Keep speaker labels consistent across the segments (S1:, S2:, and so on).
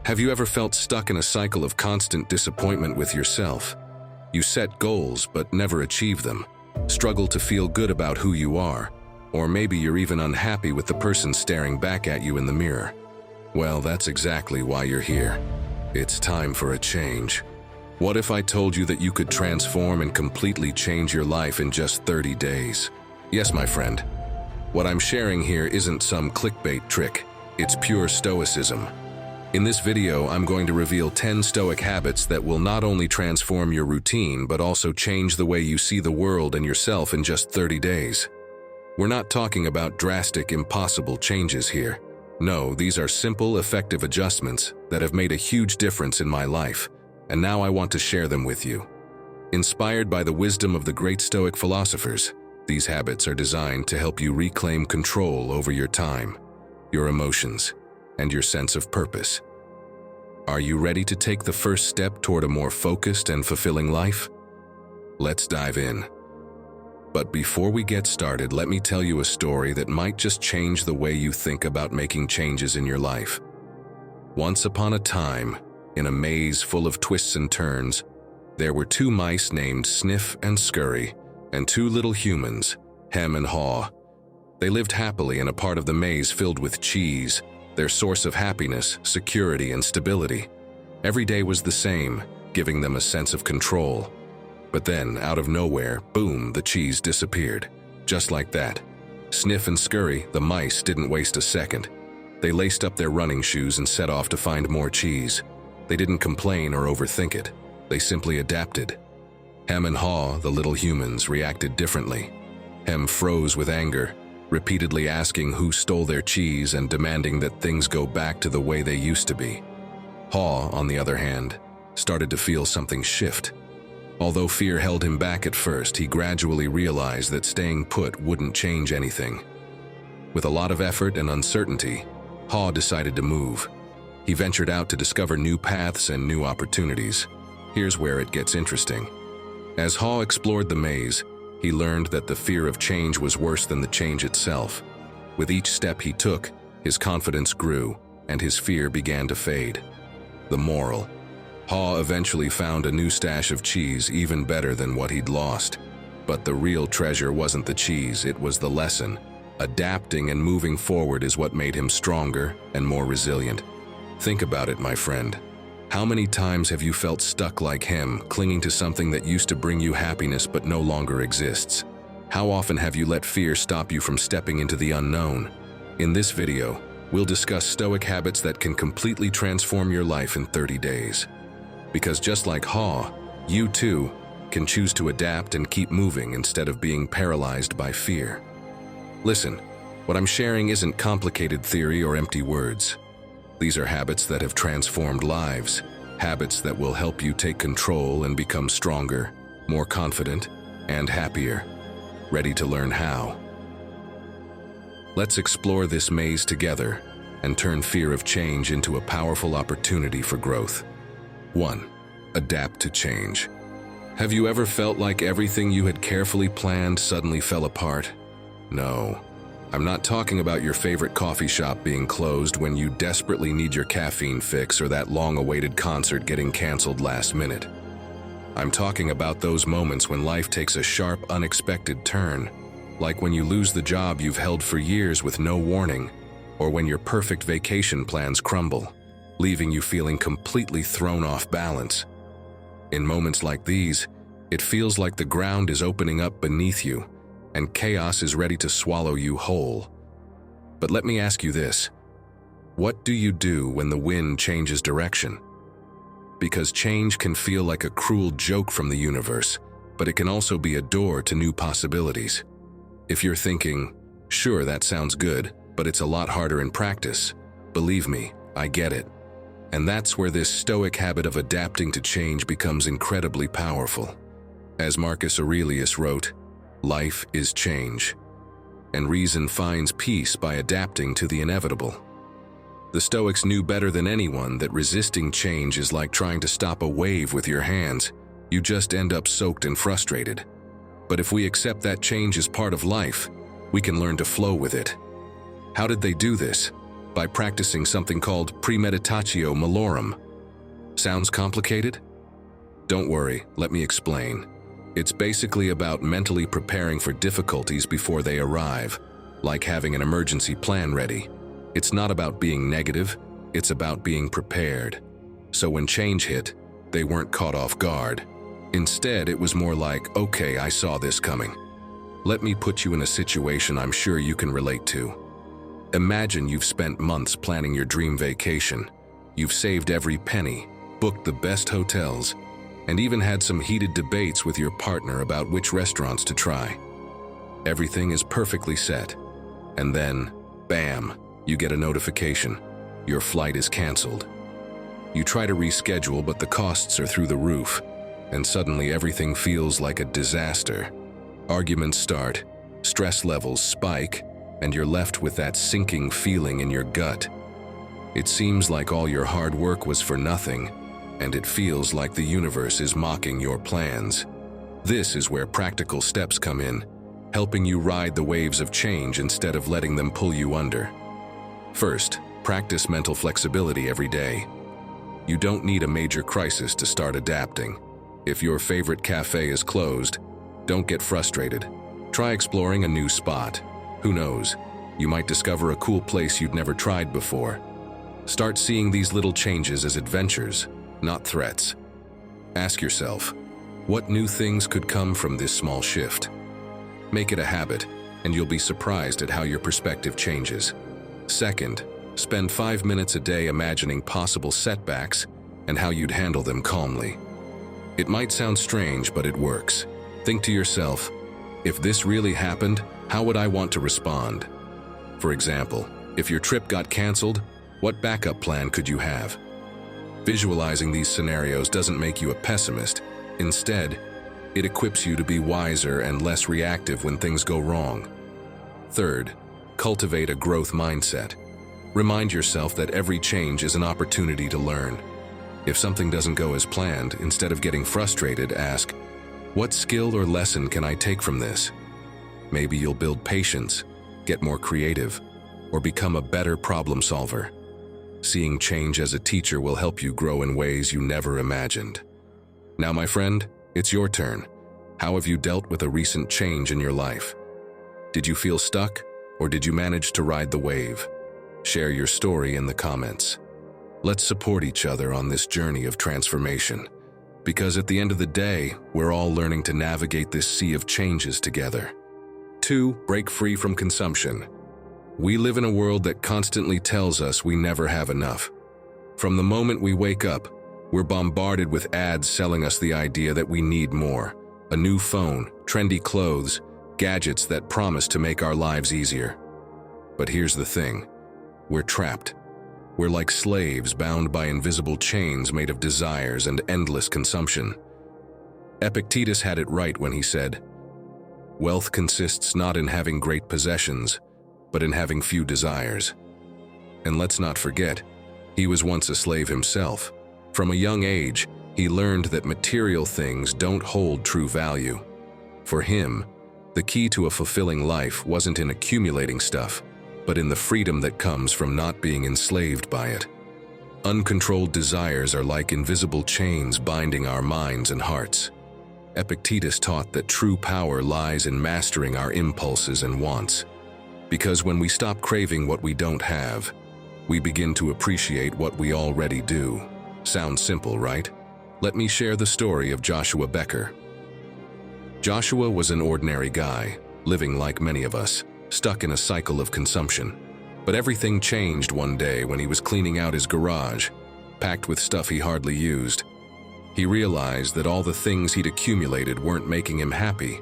S1: Have you ever felt stuck in a cycle of constant disappointment with yourself? You set goals but never achieve them, struggle to feel good about who you are, or maybe you're even unhappy with the person staring back at you in the mirror. Well, that's exactly why you're here. It's time for a change. What if I told you that you could transform and completely change your life in just 30 days? Yes, my friend. What I'm sharing here isn't some clickbait trick. It's pure Stoicism. In this video, I'm going to reveal 10 Stoic habits that will not only transform your routine, but also change the way you see the world and yourself in just 30 days. We're not talking about drastic, impossible changes here. No, these are simple, effective adjustments that have made a huge difference in my life, and now I want to share them with you. Inspired by the wisdom of the great Stoic philosophers, these habits are designed to help you reclaim control over your time, your emotions, and your sense of purpose. Are you ready to take the first step toward a more focused and fulfilling life? Let's dive in. But before we get started, let me tell you a story that might just change the way you think about making changes in your life. Once upon a time, in a maze full of twists and turns, there were two mice named Sniff and Scurry, and two little humans, Hem and Haw. They lived happily in a part of the maze filled with cheese, their source of happiness, security, and stability. Every day was the same, giving them a sense of control. But then, out of nowhere, boom, the cheese disappeared. Just like that. Sniff and Scurry, the mice, didn't waste a second. They laced up their running shoes and set off to find more cheese. They didn't complain or overthink it. They simply adapted. Hem and Haw, the little humans, reacted differently. Hem froze with anger, repeatedly asking who stole their cheese and demanding that things go back to the way they used to be. Haw, on the other hand, started to feel something shift. Although fear held him back at first, he gradually realized that staying put wouldn't change anything. With a lot of effort and uncertainty, Haw decided to move. He ventured out to discover new paths and new opportunities. Here's where it gets interesting. As Haw explored the maze, he learned that the fear of change was worse than the change itself. With each step he took, his confidence grew, and his fear began to fade. The moral: Haw eventually found a new stash of cheese even better than what he'd lost. But the real treasure wasn't the cheese, it was the lesson. Adapting and moving forward is what made him stronger and more resilient. Think about it, my friend. How many times have you felt stuck like him, clinging to something that used to bring you happiness but no longer exists? How often have you let fear stop you from stepping into the unknown? In this video, we'll discuss Stoic habits that can completely transform your life in 30 days. Because just like Haw, you too can choose to adapt and keep moving instead of being paralyzed by fear. Listen, what I'm sharing isn't complicated theory or empty words. These are habits that have transformed lives, habits that will help you take control and become stronger, more confident, and happier. Ready to learn how? Let's explore this maze together and turn fear of change into a powerful opportunity for growth. 1. Adapt to change. Have you ever felt like everything you had carefully planned suddenly fell apart? No. I'm not talking about your favorite coffee shop being closed when you desperately need your caffeine fix or that long-awaited concert getting canceled last minute. I'm talking about those moments when life takes a sharp, unexpected turn, like when you lose the job you've held for years with no warning, or when your perfect vacation plans crumble, leaving you feeling completely thrown off balance. In moments like these, it feels like the ground is opening up beneath you, and chaos is ready to swallow you whole. But let me ask you this: what do you do when the wind changes direction? Because change can feel like a cruel joke from the universe, but it can also be a door to new possibilities. If you're thinking, sure, that sounds good, but it's a lot harder in practice, believe me, I get it. And that's where this Stoic habit of adapting to change becomes incredibly powerful. As Marcus Aurelius wrote, "Life is change, and reason finds peace by adapting to the inevitable." The Stoics knew better than anyone that resisting change is like trying to stop a wave with your hands. You just end up soaked and frustrated. But if we accept that change is part of life, we can learn to flow with it. How did they do this? by practicing something called premeditatio malorum. Sounds complicated? Don't worry, let me explain. It's basically about mentally preparing for difficulties before they arrive, like having an emergency plan ready. It's not about being negative, it's about being prepared. So when change hit, they weren't caught off guard. Instead, it was more like, okay, I saw this coming. Let me put you in a situation I'm sure you can relate to. Imagine you've spent months planning your dream vacation. You've saved every penny, booked the best hotels, and even had some heated debates with your partner about which restaurants to try. Everything is perfectly set. And then, bam, you get a notification. Your flight is canceled. You try to reschedule, but the costs are through the roof, and suddenly everything feels like a disaster. Arguments start, stress levels spike, and you're left with that sinking feeling in your gut. It seems like all your hard work was for nothing, and it feels like the universe is mocking your plans. This is where practical steps come in, helping you ride the waves of change instead of letting them pull you under. First, practice mental flexibility every day. You don't need a major crisis to start adapting. If your favorite cafe is closed, don't get frustrated. Try exploring a new spot. Who knows, you might discover a cool place you'd never tried before. Start seeing these little changes as adventures, not threats. Ask yourself, what new things could come from this small shift? Make it a habit, and you'll be surprised at how your perspective changes. Second, spend 5 minutes a day imagining possible setbacks and how you'd handle them calmly. It might sound strange, but it works. Think to yourself, if this really happened, how would I want to respond? For example, if your trip got canceled, what backup plan could you have? Visualizing these scenarios doesn't make you a pessimist. Instead, it equips you to be wiser and less reactive when things go wrong. Third, cultivate a growth mindset. Remind yourself that every change is an opportunity to learn. If something doesn't go as planned, instead of getting frustrated, ask, what skill or lesson can I take from this? Maybe you'll build patience, get more creative, or become a better problem solver. Seeing change as a teacher will help you grow in ways you never imagined. Now, my friend, it's your turn. How have you dealt with a recent change in your life? Did you feel stuck, or did you manage to ride the wave? Share your story in the comments. Let's support each other on this journey of transformation, because at the end of the day, we're all learning to navigate this sea of changes together. 2. Break free from consumption. We live in a world that constantly tells us we never have enough. From the moment we wake up, we're bombarded with ads selling us the idea that we need more. A new phone, trendy clothes, gadgets that promise to make our lives easier. But here's the thing. We're trapped. We're like slaves bound by invisible chains made of desires and endless consumption. Epictetus had it right when he said, "Wealth consists not in having great possessions, but in having few desires." And let's not forget, he was once a slave himself. From a young age, he learned that material things don't hold true value. For him, the key to a fulfilling life wasn't in accumulating stuff, but in the freedom that comes from not being enslaved by it. Uncontrolled desires are like invisible chains binding our minds and hearts. Epictetus taught that true power lies in mastering our impulses and wants. Because when we stop craving what we don't have, we begin to appreciate what we already do. Sounds simple, right? Let me share the story of Joshua Becker. Joshua was an ordinary guy, living like many of us, stuck in a cycle of consumption. But everything changed one day when he was cleaning out his garage, packed with stuff he hardly used. He realized that all the things he'd accumulated weren't making him happy.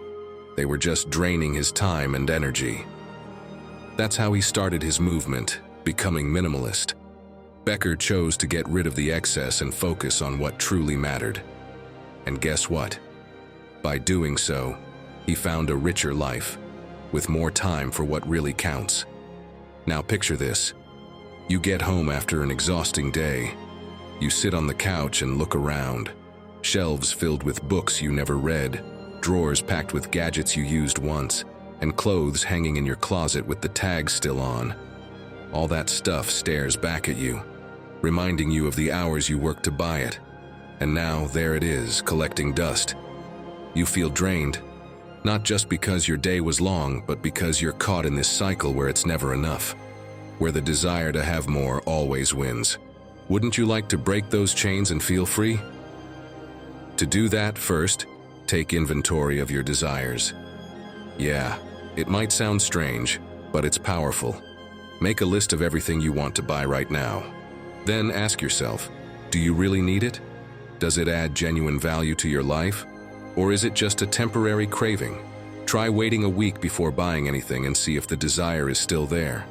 S1: They were just draining his time and energy. That's how he started his movement, becoming minimalist. Becker chose to get rid of the excess and focus on what truly mattered. And guess what? By doing so, he found a richer life, with more time for what really counts. Now picture this. You get home after an exhausting day. You sit on the couch and look around. Shelves filled with books you never read, drawers packed with gadgets you used once, and clothes hanging in your closet with the tags still on. all that stuff stares back at you, reminding you of the hours you worked to buy it. And now there it is, collecting dust. You feel drained, not just because your day was long, but because you're caught in this cycle where it's never enough, where the desire to have more always wins. Wouldn't you like to break those chains and feel free? To do that, first, take inventory of your desires. Yeah, it might sound strange, but it's powerful. Make a list of everything you want to buy right now. Then ask yourself, do you really need it? Does it add genuine value to your life? Or is it just a temporary craving? Try waiting a week before buying anything and see if the desire is still there.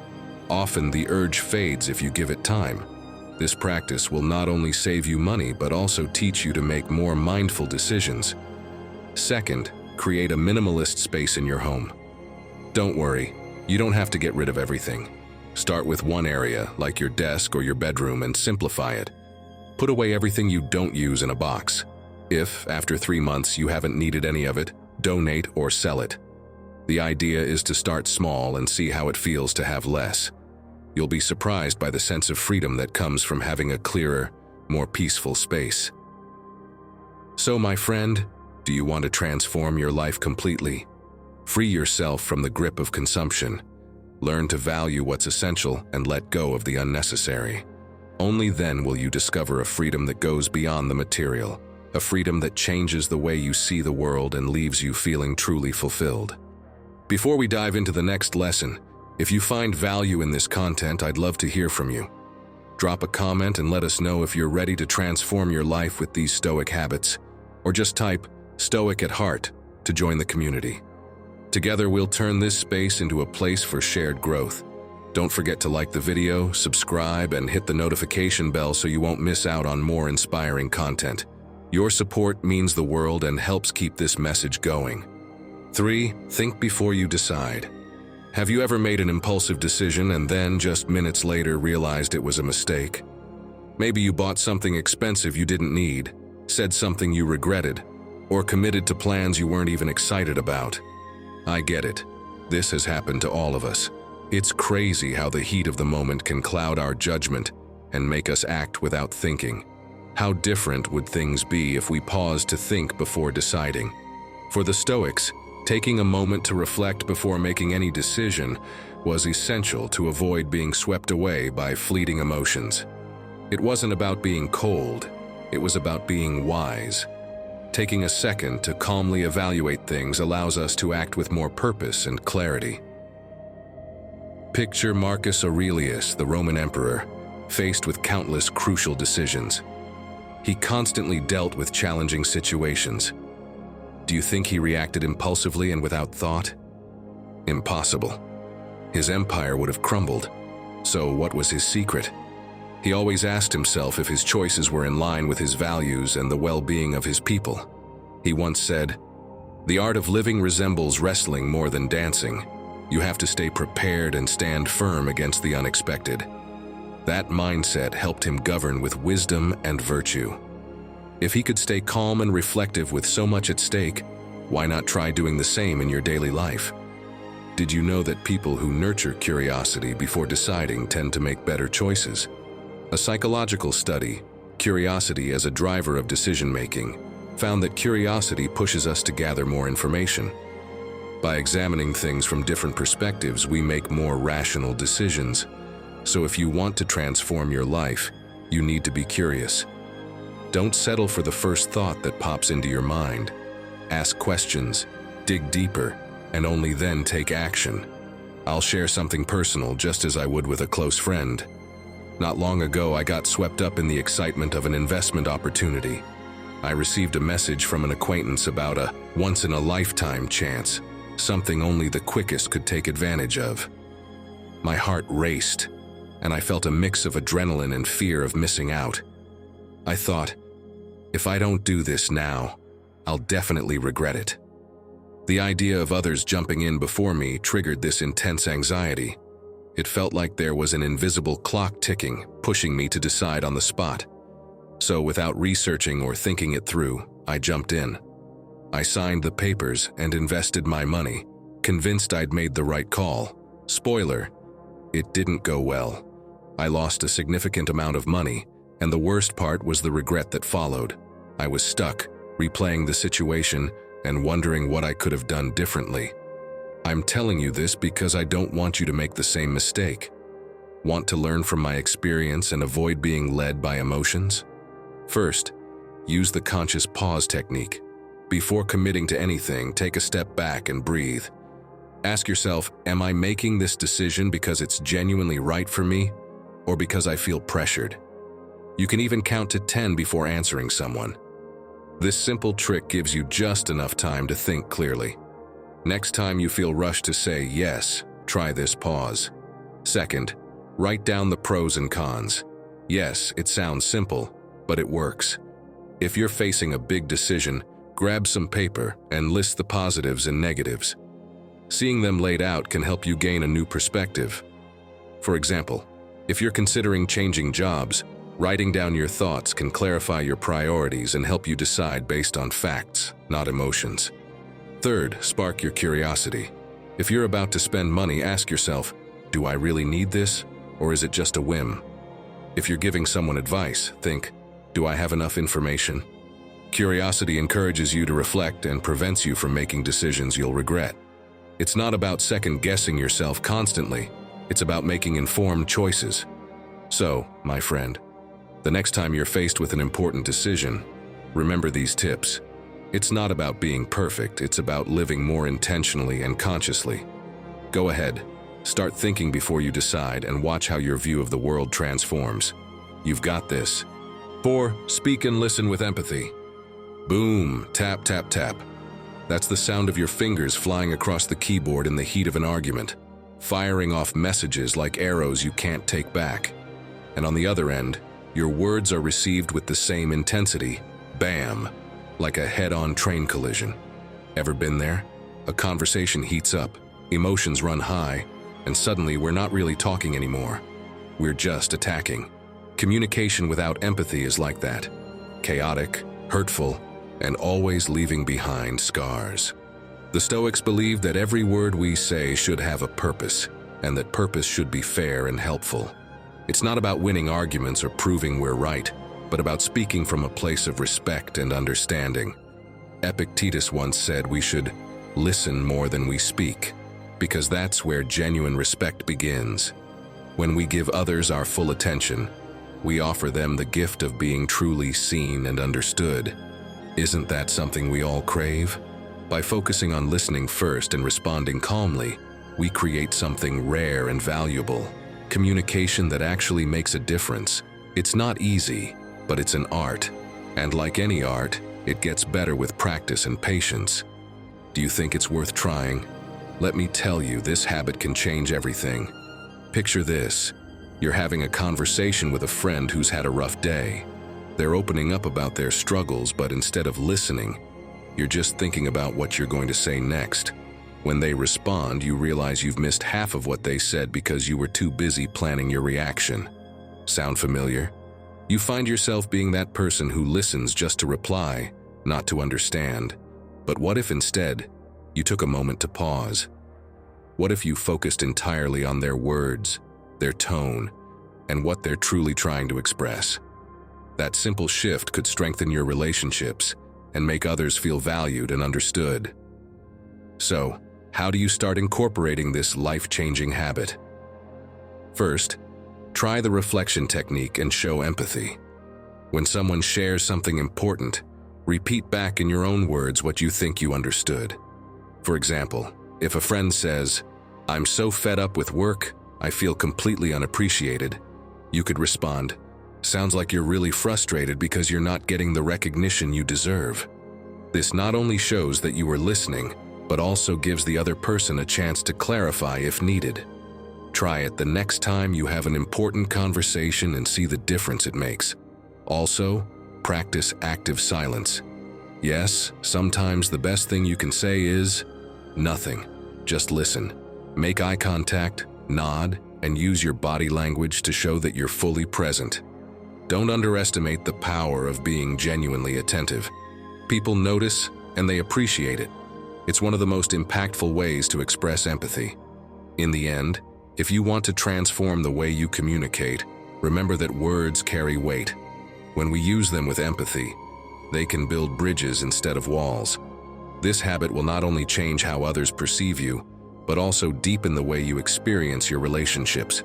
S1: Often the urge fades if you give it time. This practice will not only save you money, but also teach you to make more mindful decisions. Second, create a minimalist space in your home. Don't worry, you don't have to get rid of everything. Start with one area, like your desk or your bedroom, and simplify it. Put away everything you don't use in a box. If, after 3 months, you haven't needed any of it, donate or sell it. The idea is to start small and see how it feels to have less. You'll be surprised by the sense of freedom that comes from having a clearer, more peaceful space. So, my friend, do you want to transform your life completely? Free yourself from the grip of consumption. Learn to value what's essential and let go of the unnecessary. Only then will you discover a freedom that goes beyond the material. A freedom that changes the way you see the world and leaves you feeling truly fulfilled. Before we dive into the next lesson, if you find value in this content, I'd love to hear from you. Drop a comment and let us know if you're ready to transform your life with these Stoic habits, or just type Stoic at heart to join the community. Together we'll turn this space into a place for shared growth. Don't forget to like the video, subscribe, and hit the notification bell so you won't miss out on more inspiring content. Your support means the world and helps keep this message going. 3. Think before you decide. Have you ever made an impulsive decision and then, just minutes later, realized it was a mistake? Maybe you bought something expensive you didn't need, said something you regretted, or committed to plans you weren't even excited about. I get it. This has happened to all of us. It's crazy how the heat of the moment can cloud our judgment and make us act without thinking. How different would things be if we paused to think before deciding? For the Stoics, taking a moment to reflect before making any decision was essential to avoid being swept away by fleeting emotions. It wasn't about being cold, it was about being wise. Taking a second to calmly evaluate things allows us to act with more purpose and clarity. Picture Marcus Aurelius, the Roman emperor, faced with countless crucial decisions. He constantly dealt with challenging situations. Do you think he reacted impulsively and without thought? Impossible. His empire would have crumbled. So what was his secret? He always asked himself if his choices were in line with his values and the well-being of his people. He once said, "The art of living resembles wrestling more than dancing. You have to stay prepared and stand firm against the unexpected." That mindset helped him govern with wisdom and virtue. If he could stay calm and reflective with so much at stake, why not try doing the same in your daily life? Did you know that people who nurture curiosity before deciding tend to make better choices? A psychological study, Curiosity as a Driver of Decision-Making, found that curiosity pushes us to gather more information. By examining things from different perspectives, we make more rational decisions. So if you want to transform your life, you need to be curious. Don't settle for the first thought that pops into your mind. Ask questions, dig deeper, and only then take action. I'll share something personal, just as I would with a close friend. Not long ago, I got swept up in the excitement of an investment opportunity. I received a message from an acquaintance about a once-in-a-lifetime chance, something only the quickest could take advantage of. My heart raced, and I felt a mix of adrenaline and fear of missing out. I thought, if I don't do this now, I'll definitely regret it. The idea of others jumping in before me triggered this intense anxiety. It felt like there was an invisible clock ticking, pushing me to decide on the spot. So without researching or thinking it through, I jumped in. I signed the papers and invested my money, convinced I'd made the right call. Spoiler, It didn't go well. I lost a significant amount of money, and the worst part was the regret that followed. I was stuck, replaying the situation and wondering what I could have done differently. I'm telling you this because I don't want you to make the same mistake. Want to learn from my experience and avoid being led by emotions? First, use the conscious pause technique. Before committing to anything, take a step back and breathe. Ask yourself, am I making this decision because it's genuinely right for me, or because I feel pressured? You can even count to 10 before answering someone. This simple trick gives you just enough time to think clearly. Next time you feel rushed to say yes, try this pause. Second, write down the pros and cons. Yes, it sounds simple, but it works. If you're facing a big decision, grab some paper and list the positives and negatives. Seeing them laid out can help you gain a new perspective. For example, if you're considering changing jobs, writing down your thoughts can clarify your priorities and help you decide based on facts, not emotions. Third, spark your curiosity. If you're about to spend money, ask yourself, do I really need this, or is it just a whim? If you're giving someone advice, think, do I have enough information? Curiosity encourages you to reflect and prevents you from making decisions you'll regret. It's not about second-guessing yourself constantly. It's about making informed choices. So, my friend, the next time you're faced with an important decision, remember these tips. It's not about being perfect, it's about living more intentionally and consciously. Go ahead, start thinking before you decide and watch how your view of the world transforms. You've got this. 4. Speak and listen with empathy. Boom, tap, tap, tap. That's the sound of your fingers flying across the keyboard in the heat of an argument, firing off messages like arrows you can't take back. And on the other end, your words are received with the same intensity, bam, like a head-on train collision. Ever been there? A conversation heats up, emotions run high, and suddenly we're not really talking anymore. We're just attacking. Communication without empathy is like that. Chaotic, hurtful, and always leaving behind scars. The Stoics believed that every word we say should have a purpose, and that purpose should be fair and helpful. It's not about winning arguments or proving we're right, but about speaking from a place of respect and understanding. Epictetus once said we should listen more than we speak, because that's where genuine respect begins. When we give others our full attention, we offer them the gift of being truly seen and understood. Isn't that something we all crave? By focusing on listening first and responding calmly, we create something rare and valuable. Communication that actually makes a difference. It's not easy, but it's an art. And like any art, it gets better with practice and patience. Do you think it's worth trying? Let me tell you, this habit can change everything. Picture this. You're having a conversation with a friend who's had a rough day. They're opening up about their struggles, but instead of listening, you're just thinking about what you're going to say next. When they respond, you realize you've missed half of what they said because you were too busy planning your reaction. Sound familiar? You find yourself being that person who listens just to reply, not to understand. But what if instead, you took a moment to pause? What if you focused entirely on their words, their tone, and what they're truly trying to express? That simple shift could strengthen your relationships and make others feel valued and understood. So, how do you start incorporating this life-changing habit? First, try the reflection technique and show empathy. When someone shares something important, repeat back in your own words what you think you understood. For example, if a friend says, "I'm so fed up with work, I feel completely unappreciated," you could respond, "Sounds like you're really frustrated because you're not getting the recognition you deserve." This not only shows that you were listening, but also gives the other person a chance to clarify if needed. Try it the next time you have an important conversation and see the difference it makes. Also, practice active silence. Yes, sometimes the best thing you can say is nothing. Just listen. Make eye contact, nod, and use your body language to show that you're fully present. Don't underestimate the power of being genuinely attentive. People notice and they appreciate it. It's one of the most impactful ways to express empathy. In the end, If you want to transform the way you communicate, remember that words carry weight. When we use them with empathy, they can build bridges instead of walls. This habit will not only change how others perceive you, but also deepen the way you experience your relationships.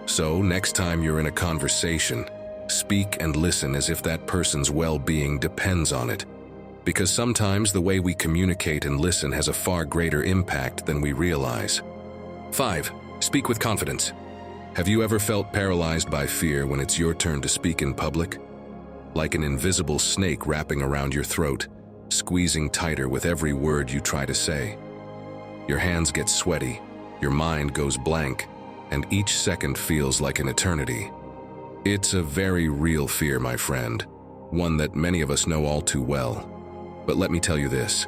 S1: So, next time you're in a conversation, speak and listen as if that person's well-being depends on it. Because sometimes the way we communicate and listen has a far greater impact than we realize. 5. Speak with confidence. Have you ever felt paralyzed by fear when it's your turn to speak in public? Like an invisible snake wrapping around your throat, squeezing tighter with every word you try to say. Your hands get sweaty, your mind goes blank, and each second feels like an eternity. It's a very real fear, my friend, one that many of us know all too well. But let me tell you this,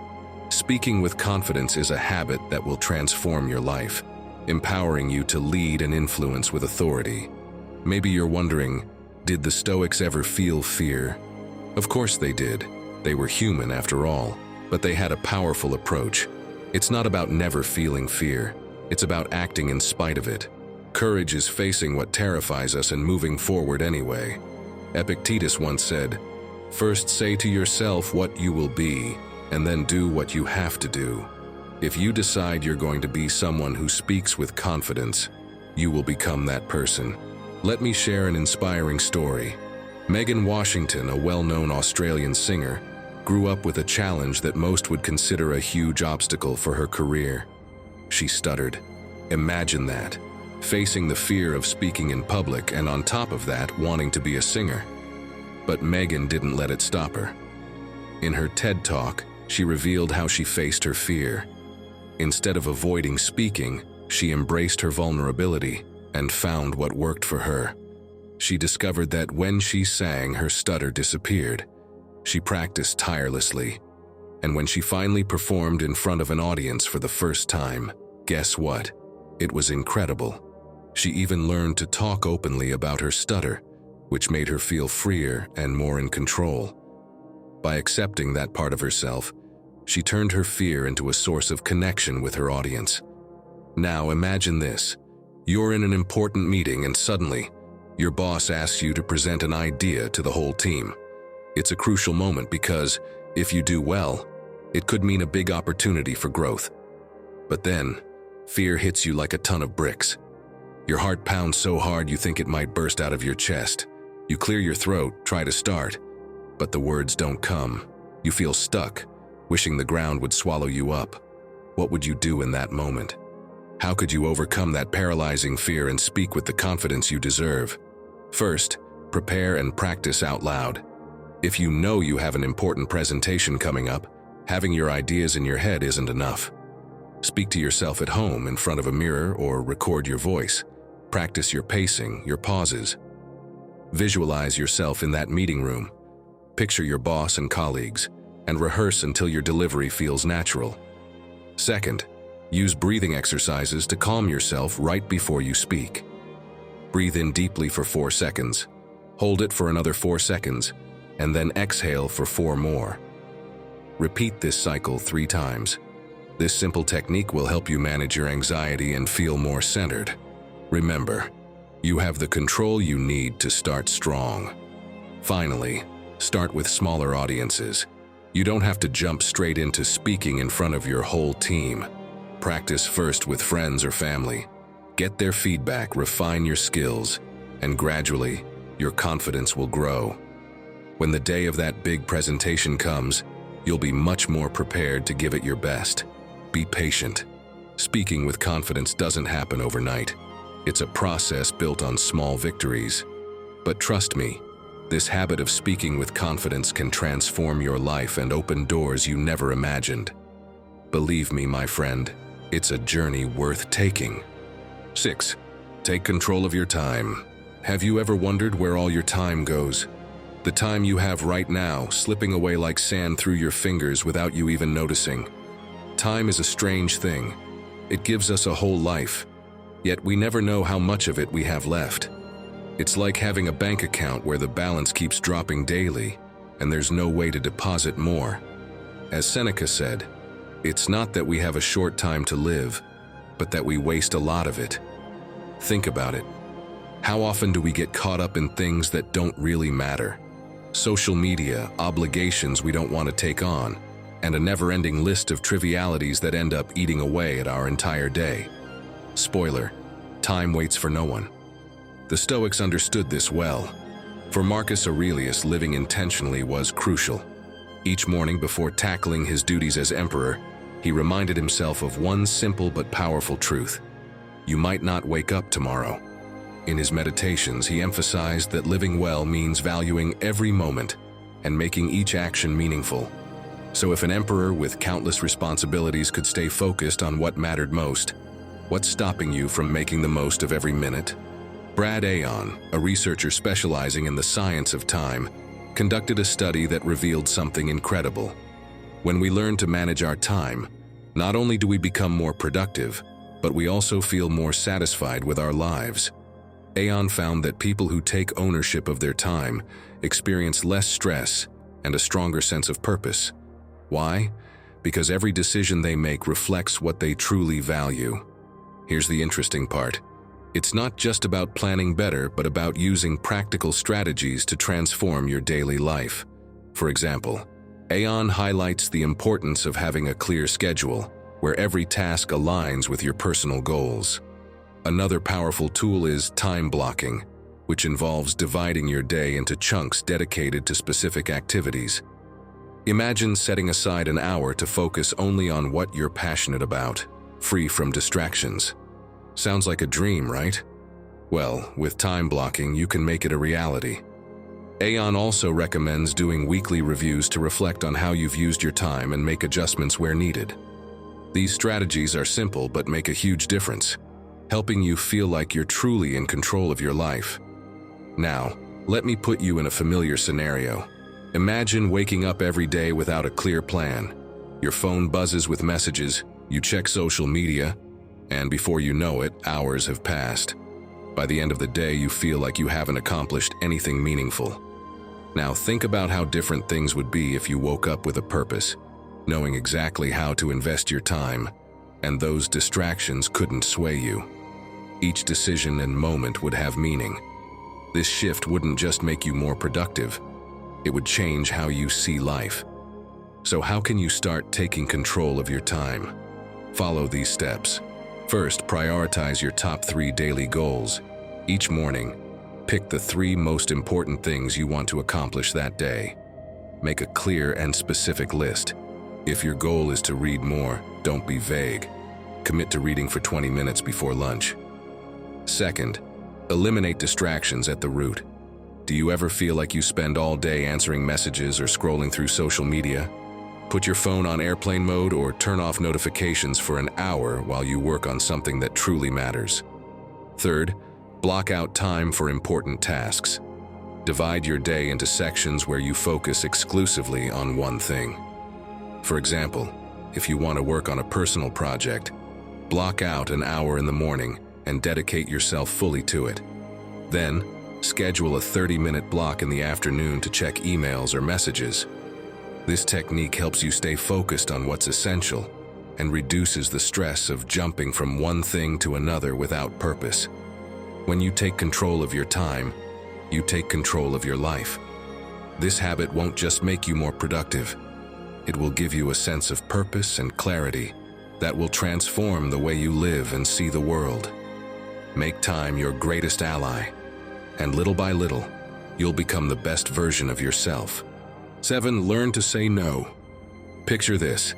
S1: speaking with confidence is a habit that will transform your life, empowering you to lead and influence with authority. Maybe you're wondering, did the Stoics ever feel fear? Of course they did. They were human after all, but they had a powerful approach. It's not about never feeling fear. It's about acting in spite of it. Courage is facing what terrifies us and moving forward anyway. Epictetus once said, "First say to yourself what you will be, and then do what you have to do." If you decide you're going to be someone who speaks with confidence, you will become that person. Let me share an inspiring story. Megan Washington, a well-known Australian singer, grew up with a challenge that most would consider a huge obstacle for her career. She stuttered. Imagine that, facing the fear of speaking in public and on top of that, wanting to be a singer. But Megan didn't let it stop her. In her TED Talk, she revealed how she faced her fear. Instead of avoiding speaking, she embraced her vulnerability and found what worked for her. She discovered that when she sang, her stutter disappeared. She practiced tirelessly, and when she finally performed in front of an audience for the first time, guess what? It was incredible. She even learned to talk openly about her stutter, which made her feel freer and more in control. By accepting that part of herself, she turned her fear into a source of connection with her audience. Now imagine this. You're in an important meeting and suddenly, your boss asks you to present an idea to the whole team. It's a crucial moment because, if you do well, it could mean a big opportunity for growth. But then, fear hits you like a ton of bricks. Your heart pounds so hard you think it might burst out of your chest. You clear your throat, try to start, but the words don't come. You feel stuck, wishing the ground would swallow you up. What would you do in that moment? How could you overcome that paralyzing fear and speak with the confidence you deserve? First, prepare and practice out loud. If you know you have an important presentation coming up, having your ideas in your head isn't enough. Speak to yourself at home in front of a mirror or record your voice. Practice your pacing, your pauses. Visualize yourself in that meeting room. Picture your boss and colleagues, and rehearse until your delivery feels natural. Second, use breathing exercises to calm yourself right before you speak. Breathe in deeply for 4 seconds, hold it for another 4 seconds, and then exhale for 4 more. Repeat this cycle 3 times. This simple technique will help you manage your anxiety and feel more centered. Remember, you have the control you need to start strong. Finally, start with smaller audiences. You don't have to jump straight into speaking in front of your whole team. Practice first with friends or family. Get their feedback, refine your skills, and gradually, your confidence will grow. When the day of that big presentation comes, you'll be much more prepared to give it your best. Be patient. Speaking with confidence doesn't happen overnight. It's a process built on small victories. But trust me, this habit of speaking with confidence can transform your life and open doors you never imagined. Believe me, my friend, it's a journey worth taking. 6. Take control of your time. Have you ever wondered where all your time goes? The time you have right now, slipping away like sand through your fingers without you even noticing. Time is a strange thing. It gives us a whole life, yet we never know how much of it we have left. It's like having a bank account where the balance keeps dropping daily, and there's no way to deposit more. As Seneca said, it's not that we have a short time to live, but that we waste a lot of it. Think about it. How often do we get caught up in things that don't really matter? Social media, obligations we don't want to take on, and a never-ending list of trivialities that end up eating away at our entire day. Spoiler: time waits for no one. The Stoics understood this well. For Marcus Aurelius, living intentionally was crucial. Each morning before tackling his duties as emperor, he reminded himself of one simple but powerful truth: you might not wake up tomorrow. In his meditations, he emphasized that living well means valuing every moment and making each action meaningful. So if an emperor with countless responsibilities could stay focused on what mattered most, what's stopping you from making the most of every minute? Brad Aon, a researcher specializing in the science of time, conducted a study that revealed something incredible. When we learn to manage our time, not only do we become more productive, but we also feel more satisfied with our lives. Aon found that people who take ownership of their time experience less stress and a stronger sense of purpose. Why? Because every decision they make reflects what they truly value. Here's the interesting part. It's not just about planning better, but about using practical strategies to transform your daily life. For example, Aon highlights the importance of having a clear schedule, where every task aligns with your personal goals. Another powerful tool is time blocking, which involves dividing your day into chunks dedicated to specific activities. Imagine setting aside an hour to focus only on what you're passionate about, free from distractions. Sounds like a dream, right? Well, with time blocking, you can make it a reality. Aon also recommends doing weekly reviews to reflect on how you've used your time and make adjustments where needed. These strategies are simple but make a huge difference, helping you feel like you're truly in control of your life. Now, let me put you in a familiar scenario. Imagine waking up every day without a clear plan. Your phone buzzes with messages, you check social media, and before you know it, hours have passed. By the end of the day, you feel like you haven't accomplished anything meaningful. Now think about how different things would be if you woke up with a purpose, knowing exactly how to invest your time, and those distractions couldn't sway you. Each decision and moment would have meaning. This shift wouldn't just make you more productive, it would change how you see life. So how can you start taking control of your time? Follow these steps. First, prioritize your top 3 daily goals. Each morning, pick the 3 most important things you want to accomplish that day. Make a clear and specific list. If your goal is to read more, don't be vague. Commit to reading for 20 minutes before lunch. Second, eliminate distractions at the root. Do you ever feel like you spend all day answering messages or scrolling through social media? Put your phone on airplane mode or turn off notifications for an hour while you work on something that truly matters. Third, block out time for important tasks. Divide your day into sections where you focus exclusively on one thing. For example, if you want to work on a personal project, block out an hour in the morning and dedicate yourself fully to it. Then, schedule a 30-minute block in the afternoon to check emails or messages. This technique helps you stay focused on what's essential and reduces the stress of jumping from one thing to another without purpose. When you take control of your time, you take control of your life. This habit won't just make you more productive. It will give you a sense of purpose and clarity that will transform the way you live and see the world. Make time your greatest ally, and little by little, you'll become the best version of yourself. 7. Learn to say no. Picture this.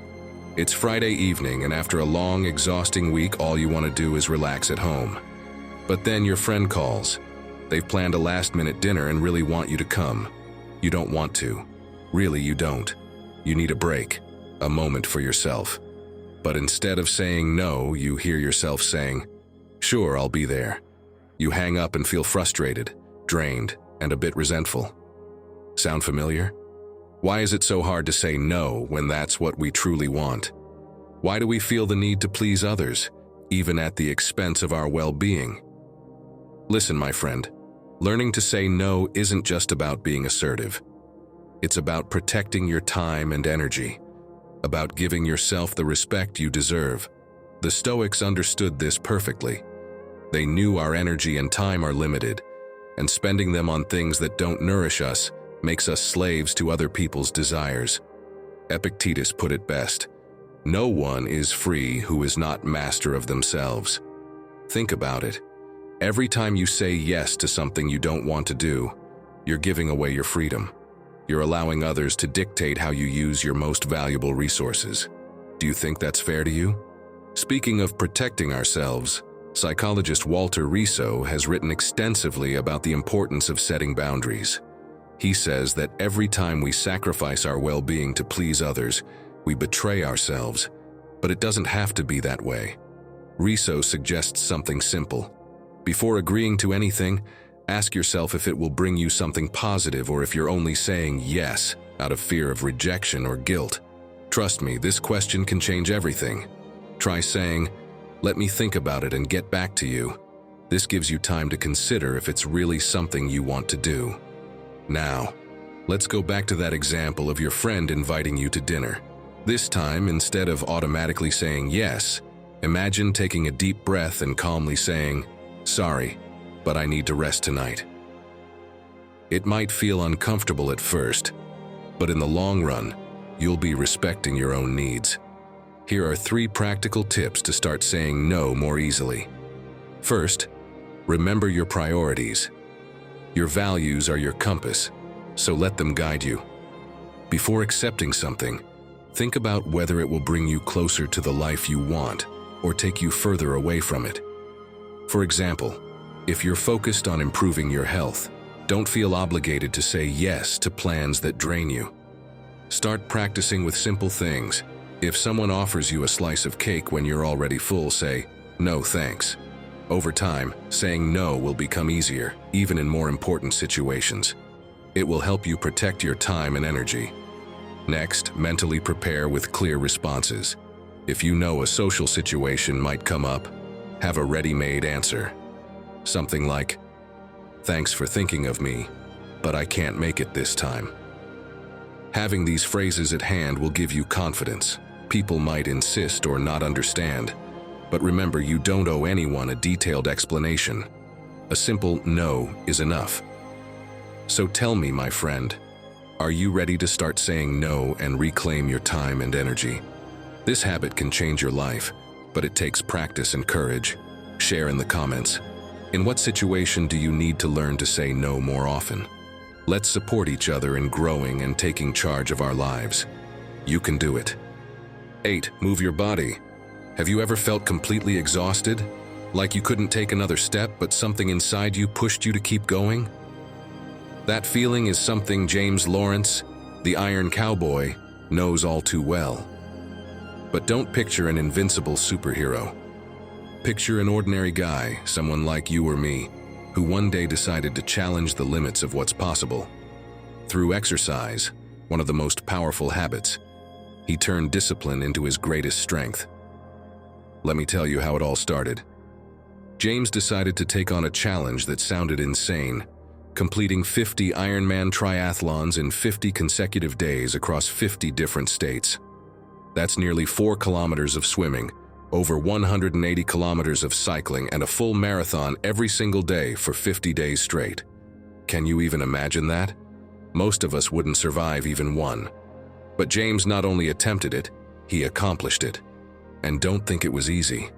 S1: It's Friday evening, and after a long, exhausting week, all you want to do is relax at home. But then your friend calls. They've planned a last-minute dinner and really want you to come. You don't want to. Really, you don't. You need a break, a moment for yourself. But instead of saying no, you hear yourself saying, "Sure, I'll be there." You hang up and feel frustrated, drained, and a bit resentful. Sound familiar? Why is it so hard to say no when that's what we truly want? Why do we feel the need to please others, even at the expense of our well-being? Listen, my friend, learning to say no isn't just about being assertive. It's about protecting your time and energy, about giving yourself the respect you deserve. The Stoics understood this perfectly. They knew our energy and time are limited, and spending them on things that don't nourish us makes us slaves to other people's desires. Epictetus put it best: no one is free who is not master of themselves. Think about it. Every time you say yes to something you don't want to do, you're giving away your freedom. You're allowing others to dictate how you use your most valuable resources. Do you think that's fair to you? Speaking of protecting ourselves, psychologist Walter Riso has written extensively about the importance of setting boundaries. He says that every time we sacrifice our well-being to please others, we betray ourselves, but it doesn't have to be that way. Riso suggests something simple. Before agreeing to anything, ask yourself if it will bring you something positive or if you're only saying yes out of fear of rejection or guilt. Trust me, this question can change everything. Try saying, "Let me think about it and get back to you." This gives you time to consider if it's really something you want to do. Now, let's go back to that example of your friend inviting you to dinner. This time, instead of automatically saying yes, imagine taking a deep breath and calmly saying, "Sorry, but I need to rest tonight." It might feel uncomfortable at first, but in the long run, you'll be respecting your own needs. Here are 3 practical tips to start saying no more easily. First, remember your priorities. Your values are your compass, so let them guide you. Before accepting something, think about whether it will bring you closer to the life you want or take you further away from it. For example, if you're focused on improving your health, don't feel obligated to say yes to plans that drain you. Start practicing with simple things. If someone offers you a slice of cake when you're already full, say, "No, thanks." Over time, saying no will become easier, even in more important situations. It will help you protect your time and energy. Next, mentally prepare with clear responses. If you know a social situation might come up, have a ready-made answer. Something like, "Thanks for thinking of me, but I can't make it this time." Having these phrases at hand will give you confidence. People might insist or not understand, but remember, you don't owe anyone a detailed explanation. A simple no is enough. So tell me, my friend, are you ready to start saying no and reclaim your time and energy? This habit can change your life, but it takes practice and courage. Share in the comments. In what situation do you need to learn to say no more often? Let's support each other in growing and taking charge of our lives. You can do it. 8. Move your body. Have you ever felt completely exhausted? Like you couldn't take another step, but something inside you pushed you to keep going? That feeling is something James Lawrence, the Iron Cowboy, knows all too well. But don't picture an invincible superhero. Picture an ordinary guy, someone like you or me, who one day decided to challenge the limits of what's possible. Through exercise, one of the most powerful habits, he turned discipline into his greatest strength. Let me tell you how it all started. James decided to take on a challenge that sounded insane, completing 50 Ironman triathlons in 50 consecutive days across 50 different states. That's nearly 4 kilometers of swimming, over 180 kilometers of cycling, and a full marathon every single day for 50 days straight. Can you even imagine that? Most of us wouldn't survive even one. But James not only attempted it, he accomplished it. And don't think it was easy.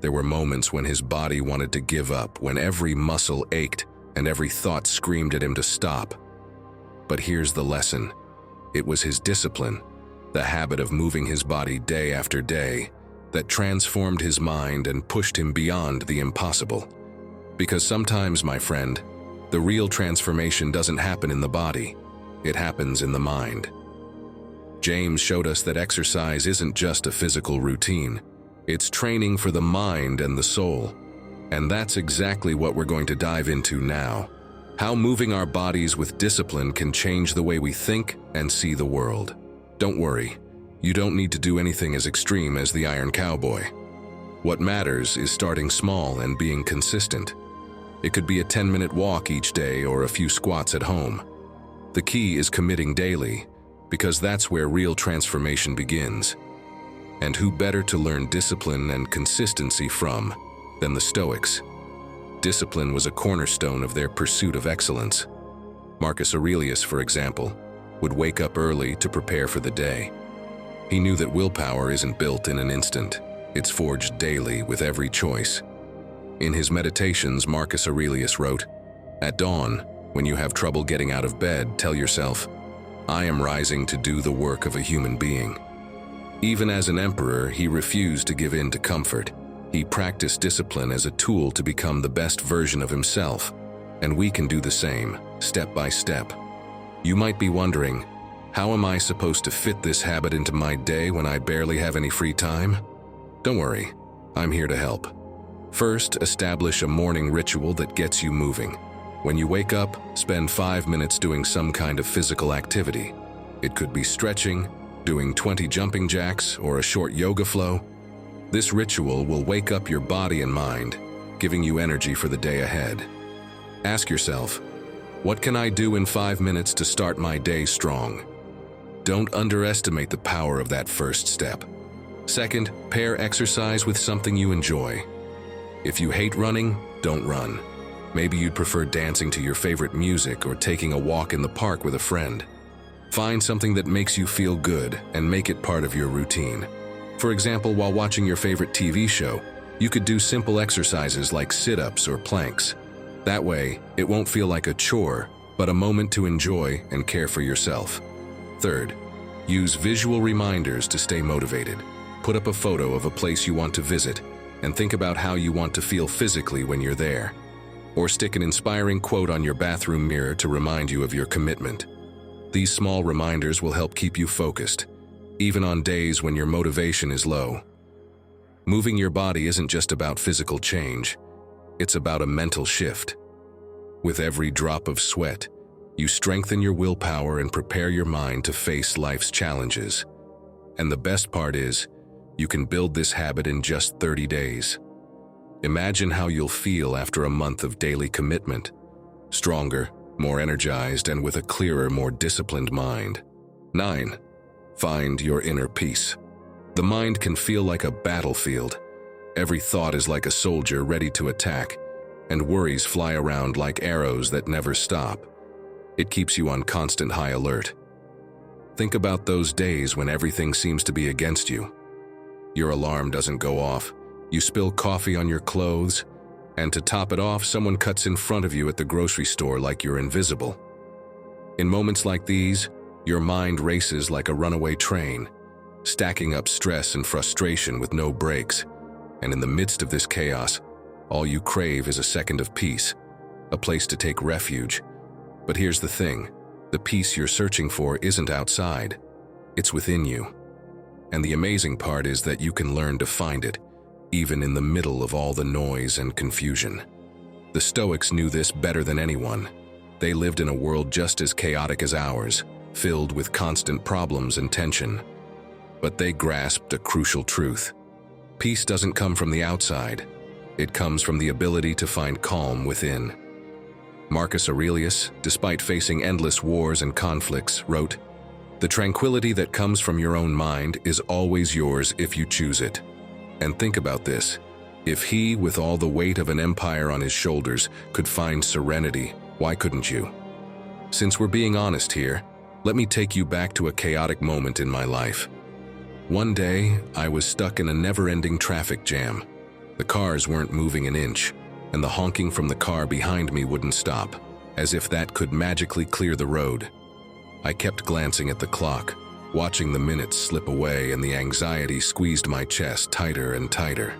S1: There were moments when his body wanted to give up, when every muscle ached and every thought screamed at him to stop. But here's the lesson. It was his discipline, the habit of moving his body day after day, that transformed his mind and pushed him beyond the impossible. Because sometimes, my friend, the real transformation doesn't happen in the body, it happens in the mind. James showed us that exercise isn't just a physical routine, it's training for the mind and the soul. And that's exactly what we're going to dive into now. How moving our bodies with discipline can change the way we think and see the world. Don't worry, you don't need to do anything as extreme as the Iron Cowboy. What matters is starting small and being consistent. It could be a 10-minute walk each day or a few squats at home. The key is committing daily, because that's where real transformation begins. And who better to learn discipline and consistency from than the Stoics? Discipline was a cornerstone of their pursuit of excellence. Marcus Aurelius, for example, would wake up early to prepare for the day. He knew that willpower isn't built in an instant. It's forged daily with every choice. In his Meditations, Marcus Aurelius wrote, "At dawn, when you have trouble getting out of bed, tell yourself, 'I am rising to do the work of a human being.'" Even as an emperor, he refused to give in to comfort. He practiced discipline as a tool to become the best version of himself, and we can do the same, step by step. You might be wondering, how am I supposed to fit this habit into my day when I barely have any free time? Don't worry, I'm here to help. First, establish a morning ritual that gets you moving. When you wake up, spend 5 minutes doing some kind of physical activity. It could be stretching, doing 20 jumping jacks, or a short yoga flow. This ritual will wake up your body and mind, giving you energy for the day ahead. Ask yourself, what can I do in 5 minutes to start my day strong? Don't underestimate the power of that first step. Second, pair exercise with something you enjoy. If you hate running, don't run. Maybe you'd prefer dancing to your favorite music or taking a walk in the park with a friend. Find something that makes you feel good and make it part of your routine. For example, while watching your favorite TV show, you could do simple exercises like sit-ups or planks. That way, it won't feel like a chore, but a moment to enjoy and care for yourself. Third, use visual reminders to stay motivated. Put up a photo of a place you want to visit and think about how you want to feel physically when you're there. Or stick an inspiring quote on your bathroom mirror to remind you of your commitment. These small reminders will help keep you focused, even on days when your motivation is low. Moving your body isn't just about physical change, it's about a mental shift. With every drop of sweat, you strengthen your willpower and prepare your mind to face life's challenges. And the best part is, you can build this habit in just 30 days. Imagine how you'll feel after a month of daily commitment. Stronger, more energized, and with a clearer, more disciplined mind. 9. Find your inner peace. The mind can feel like a battlefield. Every thought is like a soldier ready to attack, and worries fly around like arrows that never stop. It keeps you on constant high alert. Think about those days when everything seems to be against you. Your alarm doesn't go off, you spill coffee on your clothes, and to top it off, someone cuts in front of you at the grocery store like you're invisible. In moments like these, your mind races like a runaway train, stacking up stress and frustration with no brakes. And in the midst of this chaos, all you crave is a second of peace, a place to take refuge. But here's the thing, the peace you're searching for isn't outside, it's within you. And the amazing part is that you can learn to find it, even in the middle of all the noise and confusion. The Stoics knew this better than anyone. They lived in a world just as chaotic as ours, filled with constant problems and tension. But they grasped a crucial truth. Peace doesn't come from the outside. It comes from the ability to find calm within. Marcus Aurelius, despite facing endless wars and conflicts, wrote, "The tranquility that comes from your own mind is always yours if you choose it." And think about this. If he, with all the weight of an empire on his shoulders, could find serenity, why couldn't you? Since we're being honest here, let me take you back to a chaotic moment in my life. One day, I was stuck in a never-ending traffic jam. The cars weren't moving an inch, and the honking from the car behind me wouldn't stop, as if that could magically clear the road. I kept glancing at the clock, watching the minutes slip away, and the anxiety squeezed my chest tighter and tighter.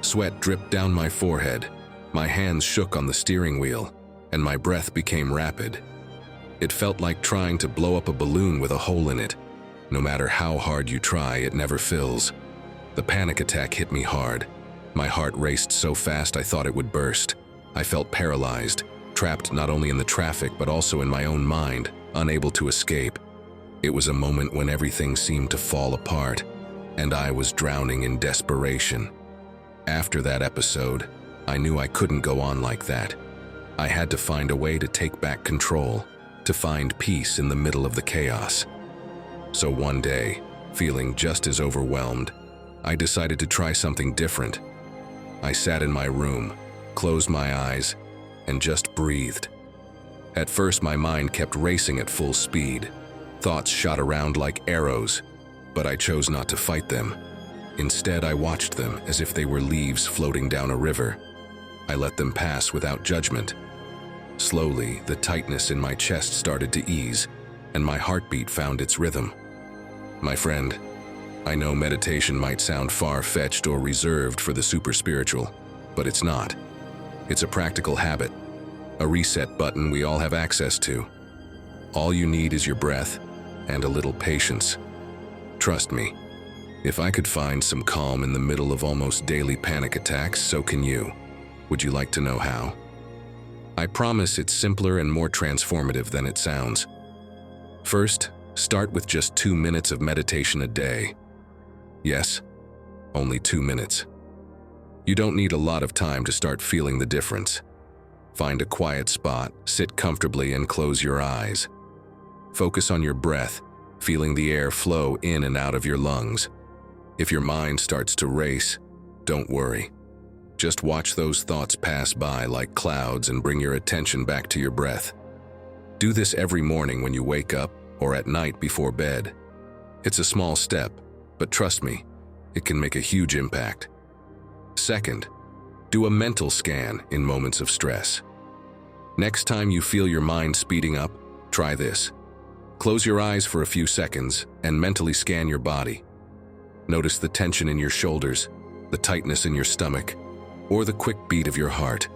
S1: Sweat dripped down my forehead, my hands shook on the steering wheel, and my breath became rapid. It felt like trying to blow up a balloon with a hole in it. No matter how hard you try, it never fills. The panic attack hit me hard. My heart raced so fast I thought it would burst. I felt paralyzed, trapped not only in the traffic but also in my own mind, unable to escape. It was a moment when everything seemed to fall apart, and I was drowning in desperation. After that episode, I knew I couldn't go on like that. I had to find a way to take back control, to find peace in the middle of the chaos. So one day, feeling just as overwhelmed, I decided to try something different. I sat in my room, closed my eyes, and just breathed. At first, my mind kept racing at full speed. Thoughts shot around like arrows, but I chose not to fight them. Instead, I watched them as if they were leaves floating down a river. I let them pass without judgment. Slowly, the tightness in my chest started to ease, and my heartbeat found its rhythm. My friend, I know meditation might sound far-fetched or reserved for the super spiritual, but it's not. It's a practical habit, a reset button we all have access to. All you need is your breath and a little patience. Trust me, if I could find some calm in the middle of almost daily panic attacks, so can you. Would you like to know how? I promise it's simpler and more transformative than it sounds. First, start with just 2 minutes of meditation a day. Yes, only 2 minutes. You don't need a lot of time to start feeling the difference. Find a quiet spot, sit comfortably, and close your eyes. Focus on your breath, feeling the air flow in and out of your lungs. If your mind starts to race, don't worry. Just watch those thoughts pass by like clouds and bring your attention back to your breath. Do this every morning when you wake up or at night before bed. It's a small step, but trust me, it can make a huge impact. Second, do a mental scan in moments of stress. Next time you feel your mind speeding up, try this. Close your eyes for a few seconds and mentally scan your body. Notice the tension in your shoulders, the tightness in your stomach, or the quick beat of your heart.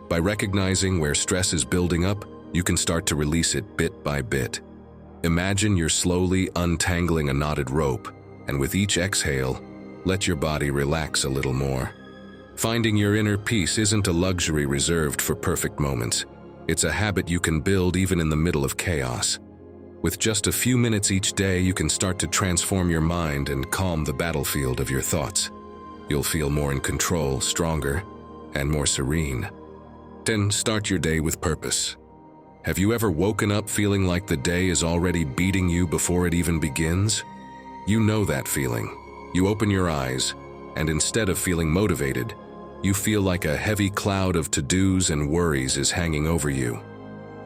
S1: By recognizing where stress is building up, you can start to release it bit by bit. Imagine you're slowly untangling a knotted rope, and with each exhale, let your body relax a little more. Finding your inner peace isn't a luxury reserved for perfect moments. It's a habit you can build even in the middle of chaos. With just a few minutes each day, you can start to transform your mind and calm the battlefield of your thoughts. You'll feel more in control, stronger, and more serene. Then start your day with purpose. Have you ever woken up feeling like the day is already beating you before it even begins? You know that feeling. You open your eyes, and instead of feeling motivated, you feel like a heavy cloud of to-dos and worries is hanging over you.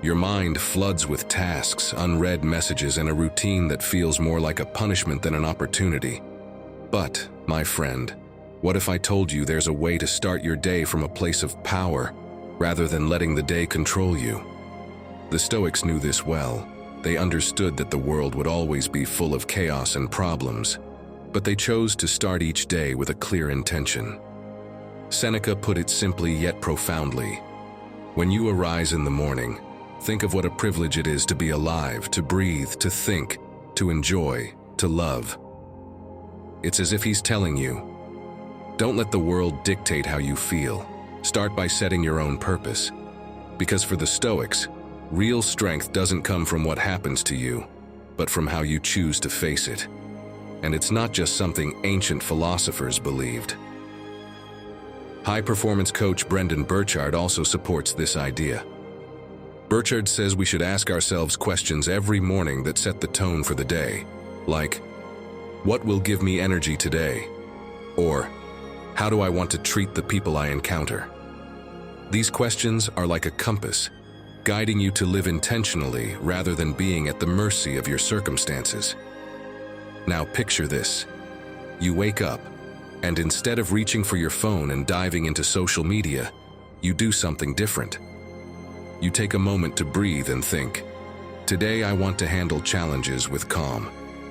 S1: Your mind floods with tasks, unread messages, and a routine that feels more like a punishment than an opportunity. But, my friend, what if I told you there's a way to start your day from a place of power, rather than letting the day control you? The Stoics knew this well. They understood that the world would always be full of chaos and problems, but they chose to start each day with a clear intention. Seneca put it simply yet profoundly. When you arise in the morning, think of what a privilege it is to be alive, to breathe, to think, to enjoy, to love. It's as if he's telling you, don't let the world dictate how you feel. Start by setting your own purpose. Because for the Stoics, real strength doesn't come from what happens to you, but from how you choose to face it. And it's not just something ancient philosophers believed. High-performance coach Brendan Burchard also supports this idea. Burchard says we should ask ourselves questions every morning that set the tone for the day, like, what will give me energy today? Or, how do I want to treat the people I encounter? These questions are like a compass, guiding you to live intentionally rather than being at the mercy of your circumstances. Now picture this. You wake up, and instead of reaching for your phone and diving into social media, you do something different. You take a moment to breathe and think, today I want to handle challenges with calm.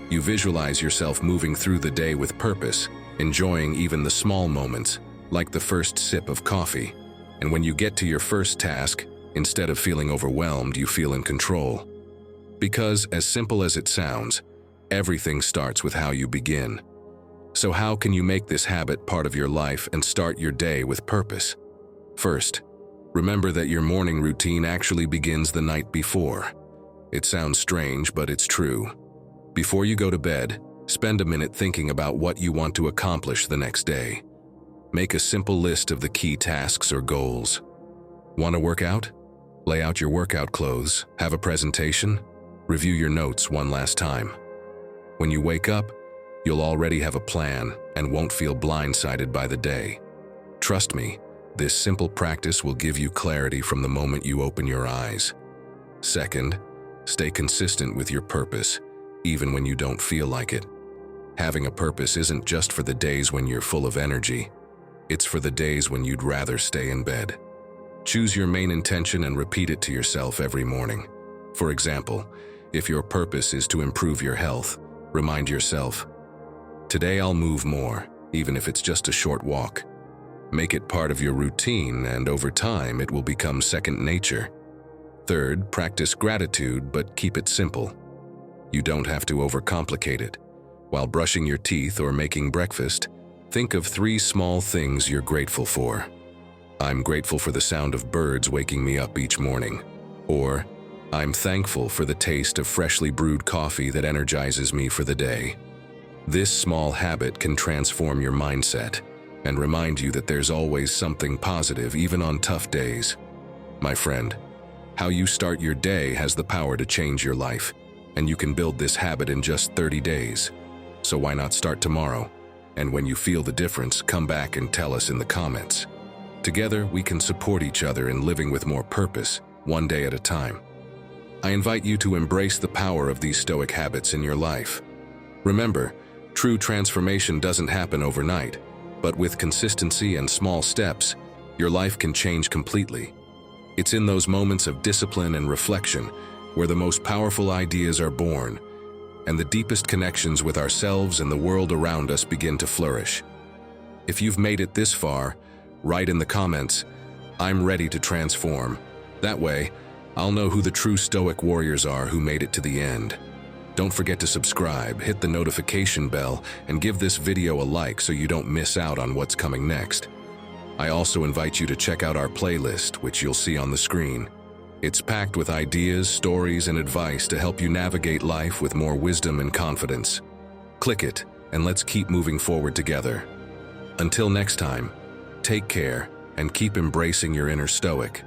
S1: You visualize yourself moving through the day with purpose, enjoying even the small moments, like the first sip of coffee. And when you get to your first task, instead of feeling overwhelmed, you feel in control. Because, as simple as it sounds, everything starts with how you begin. So how can you make this habit part of your life and start your day with purpose? First, remember that your morning routine actually begins the night before. It sounds strange, but it's true. Before you go to bed, spend a minute thinking about what you want to accomplish the next day. Make a simple list of the key tasks or goals. Want to work out? Lay out your workout clothes, have a presentation, review your notes one last time. When you wake up, you'll already have a plan and won't feel blindsided by the day. Trust me, This simple practice will give you clarity from the moment you open your eyes. Second, stay consistent with your purpose, even when you don't feel like it. Having a purpose isn't just for the days when you're full of energy. It's for the days when you'd rather stay in bed. Choose your main intention and repeat it to yourself every morning. For example, if your purpose is to improve your health, remind yourself, "Today I'll move more, even if it's just a short walk." Make it part of your routine, and over time it will become second nature. Third, practice gratitude, but keep it simple. You don't have to overcomplicate it. While brushing your teeth or making breakfast, think of 3 small things you're grateful for. I'm grateful for the sound of birds waking me up each morning. Or, I'm thankful for the taste of freshly brewed coffee that energizes me for the day. This small habit can transform your mindset and remind you that there's always something positive even on tough days. My friend, how you start your day has the power to change your life, and you can build this habit in just 30 days. So why not start tomorrow? And when you feel the difference, come back and tell us in the comments. Together, we can support each other in living with more purpose, one day at a time. I invite you to embrace the power of these Stoic habits in your life. Remember, true transformation doesn't happen overnight, but with consistency and small steps, your life can change completely. It's in those moments of discipline and reflection where the most powerful ideas are born, and the deepest connections with ourselves and the world around us begin to flourish. If you've made it this far, write in the comments, "I'm ready to transform." That way, I'll know who the true Stoic warriors are who made it to the end. Don't forget to subscribe, hit the notification bell, and give this video a like so you don't miss out on what's coming next. I also invite you to check out our playlist, which you'll see on the screen. It's packed with ideas, stories, and advice to help you navigate life with more wisdom and confidence. Click it, and let's keep moving forward together. Until next time, take care and keep embracing your inner Stoic.